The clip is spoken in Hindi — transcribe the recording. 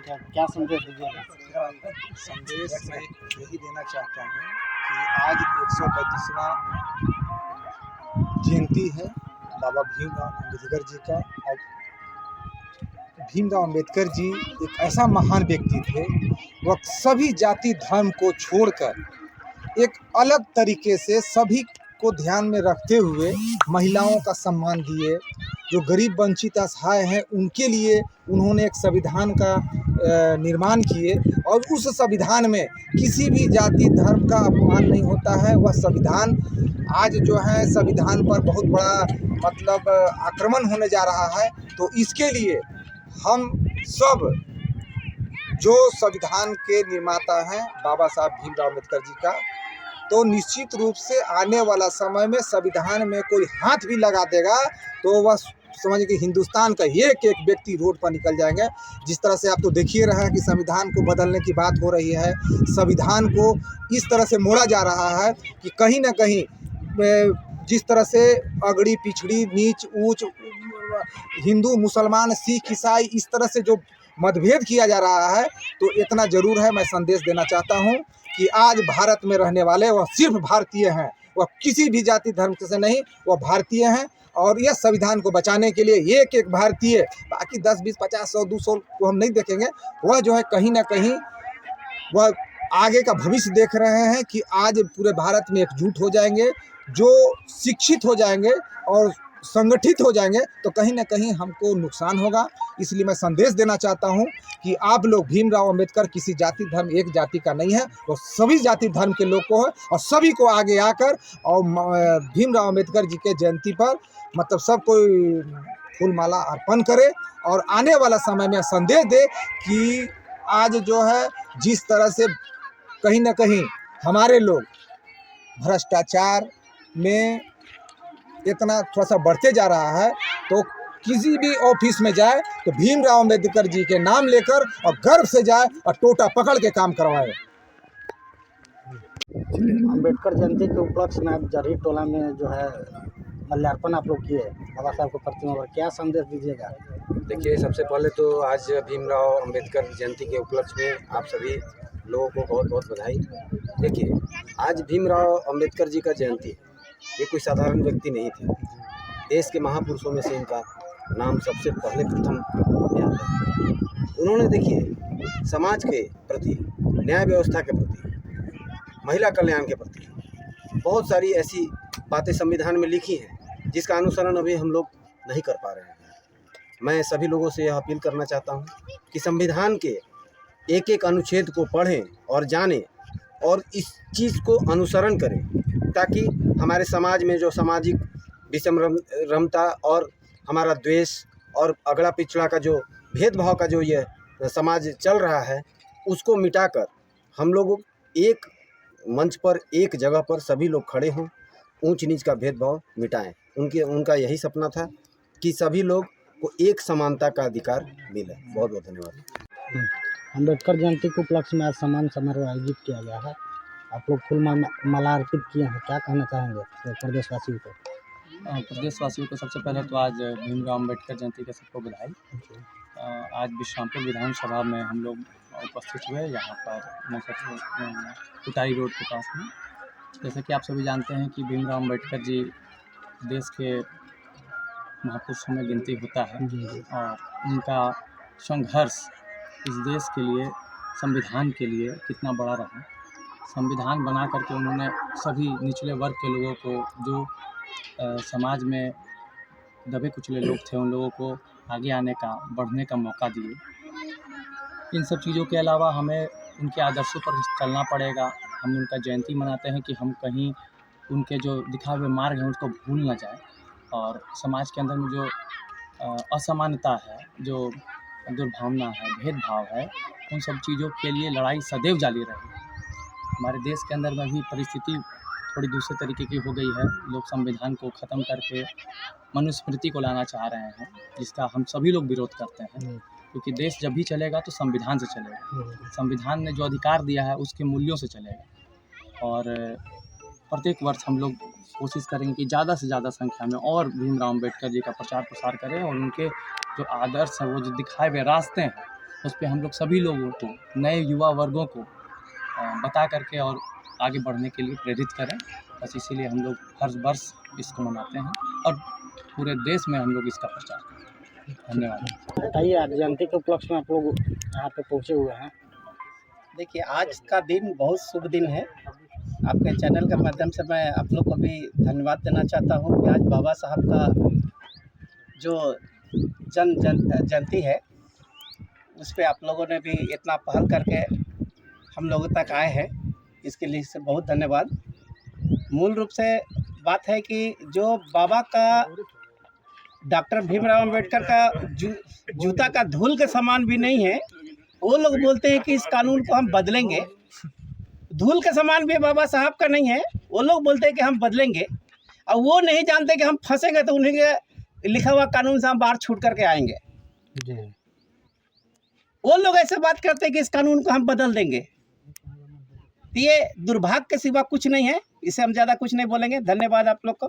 का क्या संदेश दीजिएगा? संदेश मैं यही देना चाहता हूँ कि आज 135वां जयंती है बाबा भीमराव अम्बेडकर जी का। और भीमराव अम्बेडकर जी एक ऐसा महान व्यक्ति थे, वह सभी जाति धर्म को छोड़कर एक अलग तरीके से सभी को ध्यान में रखते हुए महिलाओं का सम्मान दिए। जो गरीब वंचित असहाय हैं उनके लिए उन्होंने एक संविधान का निर्माण किए, और उस संविधान में किसी भी जाति धर्म का अपमान नहीं होता है। वह संविधान आज जो है संविधान पर बहुत बड़ा मतलब आक्रमण होने जा रहा है। तो इसके लिए हम सब जो संविधान के निर्माता हैं बाबा साहब भीमराव अम्बेडकर जी का, तो निश्चित रूप से आने वाला समय में संविधान में कोई हाथ भी लगा देगा तो वह समझिए कि हिंदुस्तान का एक एक व्यक्ति रोड पर निकल जाएंगे। जिस तरह से आप तो देखिए रहे हैं कि संविधान को बदलने की बात हो रही है, संविधान को इस तरह से मोड़ा जा रहा है कि कहीं ना कहीं जिस तरह से अगड़ी पिछड़ी नीच ऊंच हिंदू मुसलमान सिख ईसाई इस तरह से जो मतभेद किया जा रहा है, तो इतना ज़रूर है मैं संदेश देना चाहता हूं कि आज भारत में रहने वाले वह सिर्फ भारतीय हैं, वह किसी भी जाति धर्म से नहीं, वह भारतीय हैं। और यह संविधान को बचाने के लिए एक एक भारतीय, बाकी 10 20 50 100 200 को हम नहीं देखेंगे, वह जो है कहीं ना कहीं वह आगे का भविष्य देख रहे हैं कि आज पूरे भारत में एकजुट हो जाएंगे, जो शिक्षित हो जाएंगे और संगठित हो जाएंगे तो कहीं ना कहीं हमको नुकसान होगा। इसलिए मैं संदेश देना चाहता हूं कि आप लोग भीमराव अम्बेडकर किसी जाति धर्म एक जाति का नहीं है, वो सभी जाति धर्म के लोग को है, और सभी को आगे आकर और भीमराव अम्बेडकर जी के जयंती पर मतलब सब कोई फूल माला अर्पण करे और आने वाला समय में संदेश दे कि आज जो है जिस तरह से कहीं ना कहीं हमारे लोग भ्रष्टाचार में इतना थोड़ा सा बढ़ते जा रहा है, तो किसी भी ऑफिस में जाए तो भीमराव अम्बेडकर जी के नाम लेकर और गर्व से जाए और टोटा पकड़ के काम करवाए। अम्बेडकर जयंती के उपलक्ष्य में आप जरही टोला में जो है माल्यार्पण आप लोग किए बाबा साहब को प्रतिमा पर, क्या संदेश दीजिएगा? देखिए, सबसे पहले तो आज भीमराव अम्बेडकर जयंती के उपलक्ष्य में आप सभी लोगों को बहुत बहुत बधाई। देखिए, आज भीमराव अम्बेडकर जी का जयंती है, ये कोई साधारण व्यक्ति नहीं थे। देश के महापुरुषों में से इनका नाम सबसे पहले प्रथम में आता है। उन्होंने देखिए समाज के प्रति, न्याय व्यवस्था के प्रति, महिला कल्याण के प्रति बहुत सारी ऐसी बातें संविधान में लिखी हैं जिसका अनुसरण अभी हम लोग नहीं कर पा रहे हैं। मैं सभी लोगों से यह अपील करना चाहता हूं कि संविधान के एक एक अनुच्छेद को पढ़ें और जानें और इस चीज़ को अनुसरण करें, ताकि हमारे समाज में जो सामाजिक विषमता और हमारा द्वेष और अगड़ा पिछड़ा का जो भेदभाव का जो ये समाज चल रहा है, उसको मिटाकर हम लोग एक मंच पर एक जगह पर सभी लोग खड़े हों, ऊंच नीच का भेदभाव मिटाएं। उनका यही सपना था कि सभी लोग को एक समानता का अधिकार मिले। बहुत बहुत धन्यवाद। अम्बेडकर जयंती के उपलक्ष्य में आज सम्मान समारोह आयोजित किया गया है, आप लोग फूल माला अर्पित किए हैं, क्या कहना चाहेंगे प्रदेशवासियों को? प्रदेशवासियों को सबसे पहले तो आज भीमराव अम्बेडकर जयंती के सबको बधाई। आज विश्रामपुर विधानसभा में हम लोग उपस्थित हुए, यहाँ पर कुटाई रोड के पास में। जैसे कि आप सभी जानते हैं कि भीमराव अम्बेडकर जी देश के महापुरुषों में गिनती होता है, और उनका संघर्ष इस देश के लिए, संविधान के लिए कितना बड़ा रहा। संविधान बना करके उन्होंने सभी निचले वर्ग के लोगों को, जो समाज में दबे कुचले लोग थे, उन लोगों को आगे आने का, बढ़ने का मौका दिए। इन सब चीज़ों के अलावा हमें उनके आदर्शों पर चलना पड़ेगा। हम उनका जयंती मनाते हैं कि हम कहीं उनके जो दिखाए हुए मार्ग हैं उसको भूल ना जाए, और समाज के अंदर में जो असमानता है, जो दुर्भावना है, भेदभाव है, उन सब चीज़ों के लिए लड़ाई सदैव जारी रहे। हमारे देश के अंदर में भी परिस्थिति थोड़ी दूसरे तरीके की हो गई है। लोग संविधान को ख़त्म करके मनुस्मृति को लाना चाह रहे हैं, जिसका हम सभी लोग विरोध करते हैं, क्योंकि देश जब भी चलेगा तो संविधान से चलेगा। संविधान ने जो अधिकार दिया है उसके मूल्यों से चलेगा, और प्रत्येक वर्ष हम लोग कोशिश करेंगे कि ज़्यादा से ज़्यादा संख्या में और भीमराव अम्बेडकर जी का प्रचार प्रसार करें, और उनके जो आदर्श हैं, वो जो दिखाए हुए रास्ते हैं, उस पर हम लोग सभी लोगों को, नए युवा वर्गों को बता करके और आगे बढ़ने के लिए प्रेरित करें। बस इसीलिए हम लोग हर वर्ष इसको मनाते हैं और पूरे देश में हम लोग इसका प्रचार करते हैं। धन्यवाद। बताइए, आज जयंती के उपलक्ष्य में आप लोग यहाँ पे पहुँचे हुए हैं। देखिए, आज का दिन बहुत शुभ दिन है। आपके चैनल के माध्यम से मैं आप लोग को भी धन्यवाद देना चाहता हूँ कि आज बाबा साहब का जो जयंती है उस पर आप लोगों ने भी इतना पहल करके हम लोगों तक आए हैं, इसके लिए से बहुत धन्यवाद। मूल रूप से बात है कि जो बाबा का, डॉक्टर भीमराव अंबेडकर का जूता का धूल के समान भी नहीं है। वो लोग बोलते हैं कि इस कानून को हम बदलेंगे, धूल के समान भी बाबा साहब का नहीं है। वो लोग बोलते हैं कि हम बदलेंगे, और वो नहीं जानते कि हम फंसेंगे तो उन्हीं के लिखा हुआ कानून से हम बाहर छूट करके आएंगे। जी। वो लोग ऐसे बात करते हैं कि इस कानून को हम बदल देंगे। तो ये दुर्भाग्य के सिवा कुछ नहीं है। इसे हम ज़्यादा कुछ नहीं बोलेंगे। धन्यवाद आप लोग को।